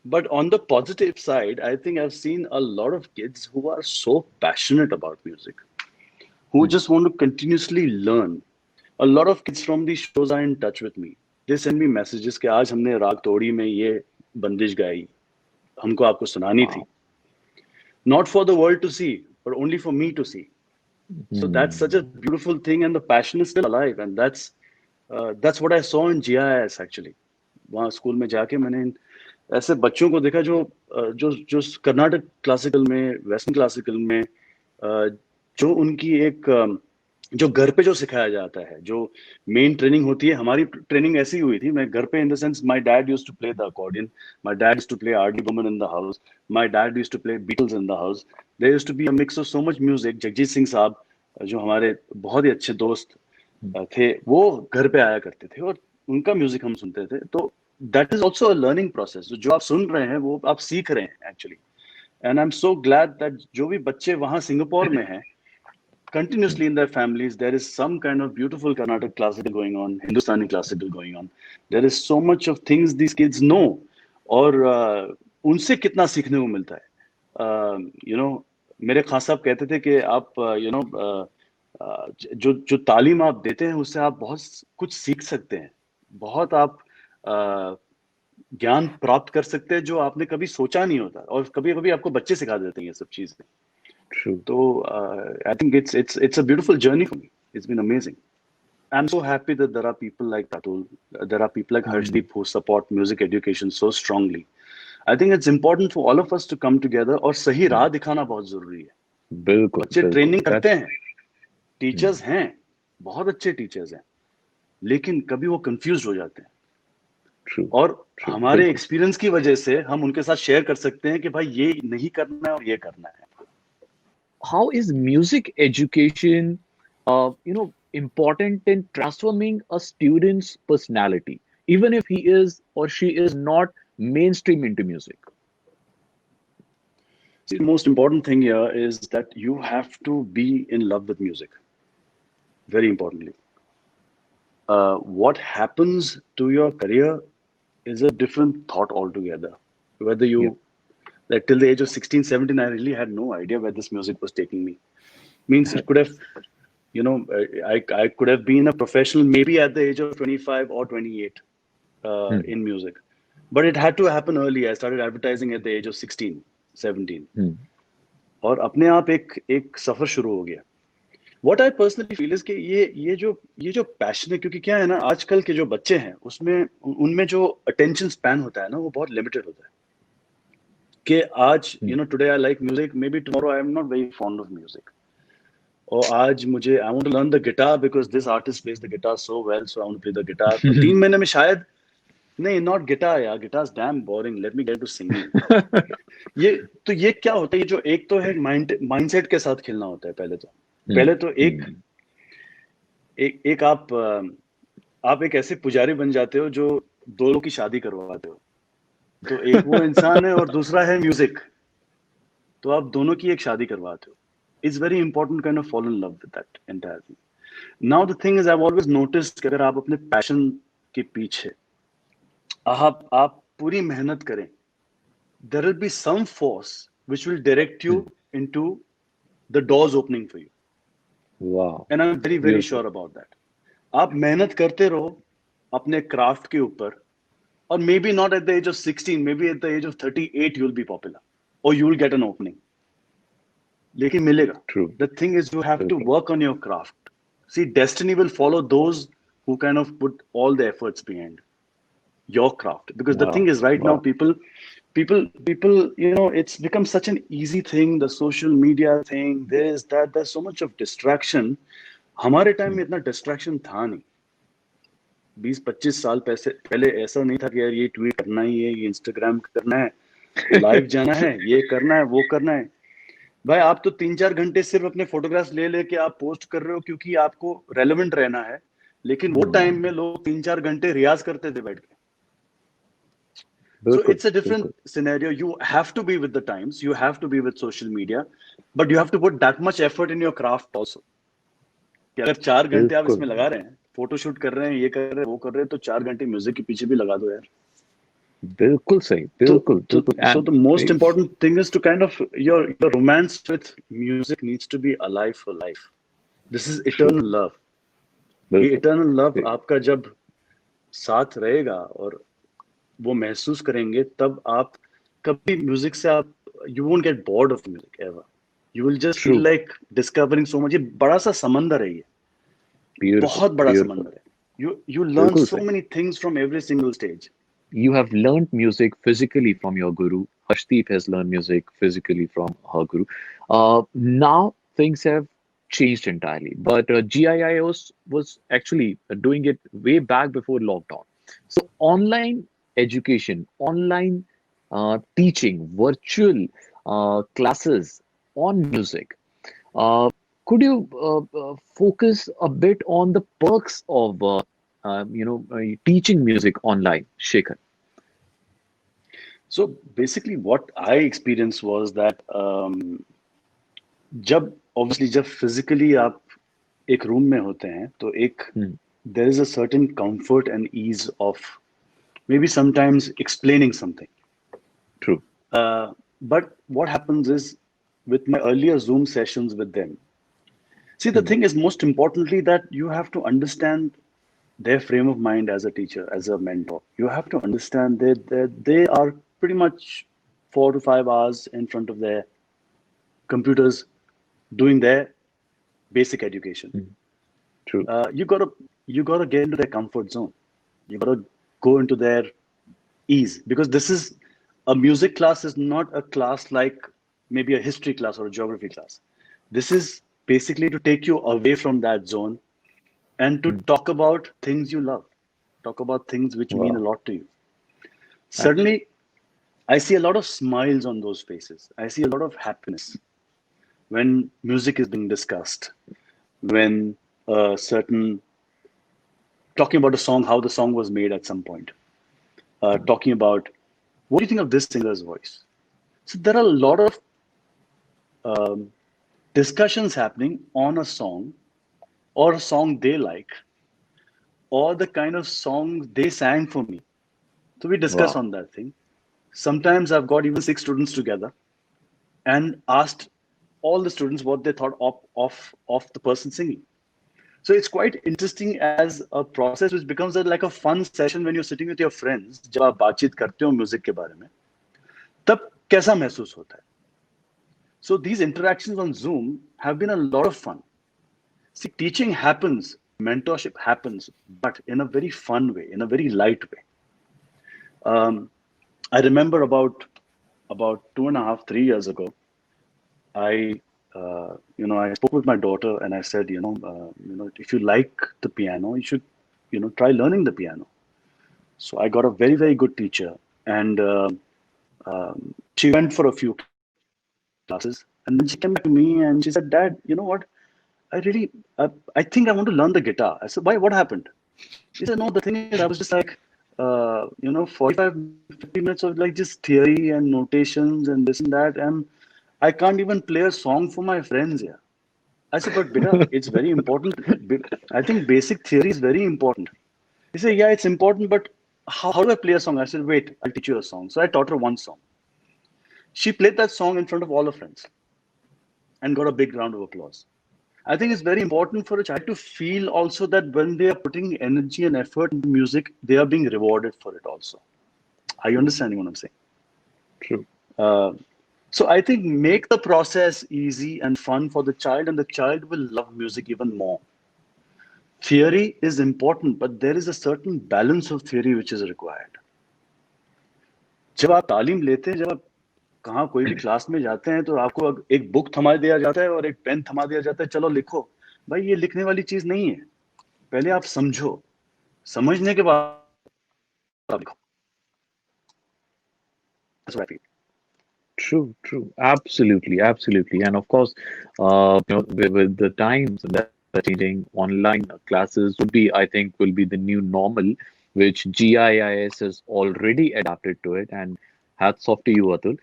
But on the positive side, I think I've seen a lot of kids who are so passionate about music, who Hmm. just want to continuously learn. A lot of kids from these shows are in touch with me. They send me messages कि आज हमने राग तोड़ी में ये बंदिश गाई, हमको आपको सुनानी थी. Wow. Not for the world to see, but only for me to see. So that's such a Hmm. beautiful thing, and the passion is still alive, and that's what I saw in GIS actually. वहाँ school में जाके मैंने ऐसे बच्चों को देखा जो जो कर्नाटक क्लासिकल में, वेस्टर्न क्लासिकल में, जो उनकी एक जो घर पे जो सिखाया जाता है, जो मेन ट्रेनिंग होती है, हमारी ट्रेनिंग ऐसी हुई थी. मैं घर पे in the sense my dad used to play the accordion, my dad used to play RD Burman in the house, my dad used to play Beatles in the house. There used to be a mix of so much music. Jagjit Singh Sahab जो हमारे बहुत ही अच्छे दोस्त थे, वो घर पे आया करते थे और उनका म्यूजिक हम सुनते थे. तो that is also a learning process. जो आप सुन रहे हैं वो आप सीख रहे हैं actually. And I am so glad that जो भी बच्चे वहां सिंगापुर में हैं, continuously in their families there is some kind of beautiful Carnatic classical going on, Hindustani classical going on. There is so much of things these kids know, और उनसे कितना सीखने को मिलता है. यू नो, मेरे खान साहब कहते थे कि आप यू नो जो जो तालीम आप देते हैं उससे आप बहुत कुछ सीख सकते हैं, बहुत आप अ, ज्ञान प्राप्त कर सकते हैं जो आपने कभी सोचा नहीं होता, और कभी कभी आपको बच्चे सिखा देते हैं ये सब चीजें. True. So I think it's a beautiful journey for me. It's been amazing. I'm so happy that there are people like Tatul, there are people like Hmm. Harshdeep who support music education so strongly. I think it's important for all of us to come together, और सही Hmm. राह दिखाना बहुत जरूरी है. बिल्कुल, बच्चे बिल्कुल. ट्रेनिंग करते That's हैं, टीचर्स hmm. हैं, बहुत अच्छे टीचर्स हैं, लेकिन कभी वो कंफ्यूज हो जाते हैं, True. और True. हमारे बिल्कुल. एक्सपीरियंस की वजह से हम उनके साथ शेयर कर सकते हैं कि भाई ये नहीं करना है और ये करना है. How is music education, important in transforming a student's personality, even if he is or she is not mainstream into music? See, the most important thing here is that you have to be in love with music. Very importantly, what happens to your career is a different thought altogether. Whether Yeah. you, like till the age of 16, 17, I really had no idea where this music was taking me. Means it could have, you know, I could have been a professional maybe at the age of 25 or 28 Hmm. in music. But it had to happen early. I started advertising at the age of 16, 17. Hmm. और अपने आप एक सफर शुरू हो गया. What I personally feel is कि ये जो पैशन है, क्योंकि क्या है ना, आजकल के जो बच्चे हैं उसमें उनमें जो अटेंशन स्पैन होता है ना वो बहुत लिमिटेड होता है. कि आज Hmm. Today I like music, maybe tomorrow I am not very fond of music, और आज मुझे I want to learn the guitar because this artist plays the guitar so well, so I want to play the guitar. और 3 महीने में शायद, नहीं, not guitar यार, guitar is damn boring, let me get to singing. ये तो ये क्या होता है, ये जो एक तो है माइंडसेट के साथ खेलना होता है. Hmm. पहले तो एक Hmm. एक एक आप एक ऐसे पुजारी बन जाते हो जो दो लोगों की शादी करवाते हो. तो एक वो इंसान है और दूसरा है म्यूजिक, तो आप दोनों की एक शादी करवाते हो. It's very important kind of follow in love with that entire thing. Now the thing is I always noticed कि अगर आप अपने पैशन के पीछे आप पूरी मेहनत करें, there will be some force which will direct you Hmm. into the doors opening for you. Wow. And I'm very, very Beautiful. sure about that. आप मेहनत करते रहो अपने क्राफ्ट के ऊपर, और maybe not at the age of 16, maybe at the age of 38 you will be popular और you will get an opening, लेकिन मिलेगा. True. The thing is you have to बिल्कुल. Work on your craft. See, destiny will follow those who kind of put all the efforts behind your craft, because the thing Wow. is right now Wow. people, it's become such an easy thing, the social media thing, this that, there's so much of distraction. हमारे time Hmm. में इतना distraction था नहीं. 20-25 साल पहले ऐसा नहीं था कि यार ये ट्वीट करना ही है, ये इंस्टाग्राम करना है, लाइव जाना है, ये करना है, वो करना है. भाई आप तो 3-4 घंटे सिर्फ अपने फोटोग्राफ्स ले लेके आप पोस्ट कर रहे हो क्योंकि आपको रेलेवेंट रहना है. लेकिन वो टाइम में Hmm. लोग 3-4 घंटे रियाज करते थे बैठ के. So बिल्कुल. it's a different बिल्कुल. scenario. You have to be with the times, you have to be with social media, but you have to put that much effort in your craft also. कि अगर 4 घंटे आप बिल्कुल. इसमें लगा रहे हैं, फोटो शूट कर रहे हैं, ये कर रहे हैं, वो कर रहे हैं, तो 4 घंटे म्यूजिक के पीछे भी लगा दो यार. बिल्कुल सही, So, बिल्कुल so, बिल्कुल so and the most important thing is to kind of your romance with music needs to be alive for life. This is true, eternal love. ये बिल्कुल eternal love सही, आपका जब साथ रहेगा और वो महसूस करेंगे तब आप कभी म्यूजिक से आप you won't get bored of music ever you will just true, feel like discovering so much ये बड़ा सा समंदर है ये ब्यूटीफुल बहुत बड़ा ब्यूटीफुल, समंदर है you learn बिल्कुल so सही. many things from every single stage. You have learned music physically from your guru. Harshdeep has learned music physically from her guru. Now things have changed entirely, but GIIO was actually doing it way back before lockdown. So online education, online teaching, virtual classes on music. Uh, could you focus a bit on the perks of teaching music online, Shekhar? So basically what I experienced was that जब obviously जब physically आप एक room में होते हैं तो एक Hmm, there is a certain comfort and ease of maybe sometimes explaining something. true. But what happens is with my earlier Zoom sessions with them, see, the Hmm, thing is most importantly that you have to understand their frame of mind as a teacher, as a mentor. You have to understand that they are pretty much 4 to 5 hours in front of their computers doing their basic education. hmm, true. You gotta get into their comfort zone. You gotta go into their ease because this is a music class is not a class like maybe a history class or a geography class. This is basically to take you away from that zone and to Hmm, talk about things you love, talk about things which mean a wow. lot to you. Absolutely. Suddenly, I see a lot of smiles on those faces. I see a lot of happiness when music is being discussed, when certain talking about a song, how the song was made at some point, talking about what do you think of this singer's voice. So there are a lot of um, discussions happening on a song or a song they like or the kind of song they sang for me. So we discuss Wow. on that thing. Sometimes I've got even 6 students together and asked all the students what they thought of the person singing. So it's quite interesting as a process which becomes like a fun session when you're sitting with your friends. जब आप बातचीत करते हो music के बारे में तब कैसा महसूस होता है. So these interactions on Zoom have been a lot of fun. See, teaching happens, mentorship happens, but in a very fun way, in a very light way. Um, I remember about 2.5, 3 years ago, I spoke with my daughter and I said, if you like the piano, you should, try learning the piano. So I got a very, very good teacher, and she went for a few classes, and then she came back to me and she said, "Dad, you know what? I think I want to learn the guitar." I said, "Why? What happened?" She said, "No, the thing is, I was just like, 45, 50 minutes of like just theory and notations and this and that, and I can't even play a song for my friends here." I said, "But beta, it's very important. I think basic theory is very important." He said, "Yeah, it's important, but how do I play a song?" I said, "Wait, I'll teach you a song." So I taught her one song. She played that song in front of all her friends and got a big round of applause. I think it's very important for a child to feel also that when they are putting energy and effort into music, they are being rewarded for it also. Are you understanding what I'm saying? True. Uh, so I think make the process easy and fun for the child, and the child will love music even more. Theory is important, but there is a certain balance of theory which is required. जब आप तालीम लेते हैं, जब आप कहाँ कोई भी क्लास में जाते हैं तो आपको एक बुक थमा दिया जाता है और एक पेन थमा दिया जाता है, चलो लिखो. भाई ये लिखने वाली चीज नहीं है. पहले आप समझो, समझने के बाद आप लिखो. That's what I feel. True, true. Absolutely, absolutely. And of course, with the times that are changing, online classes would be, I think, will be the new normal, which GIIS has already adapted to it. And hats off to you, Atul.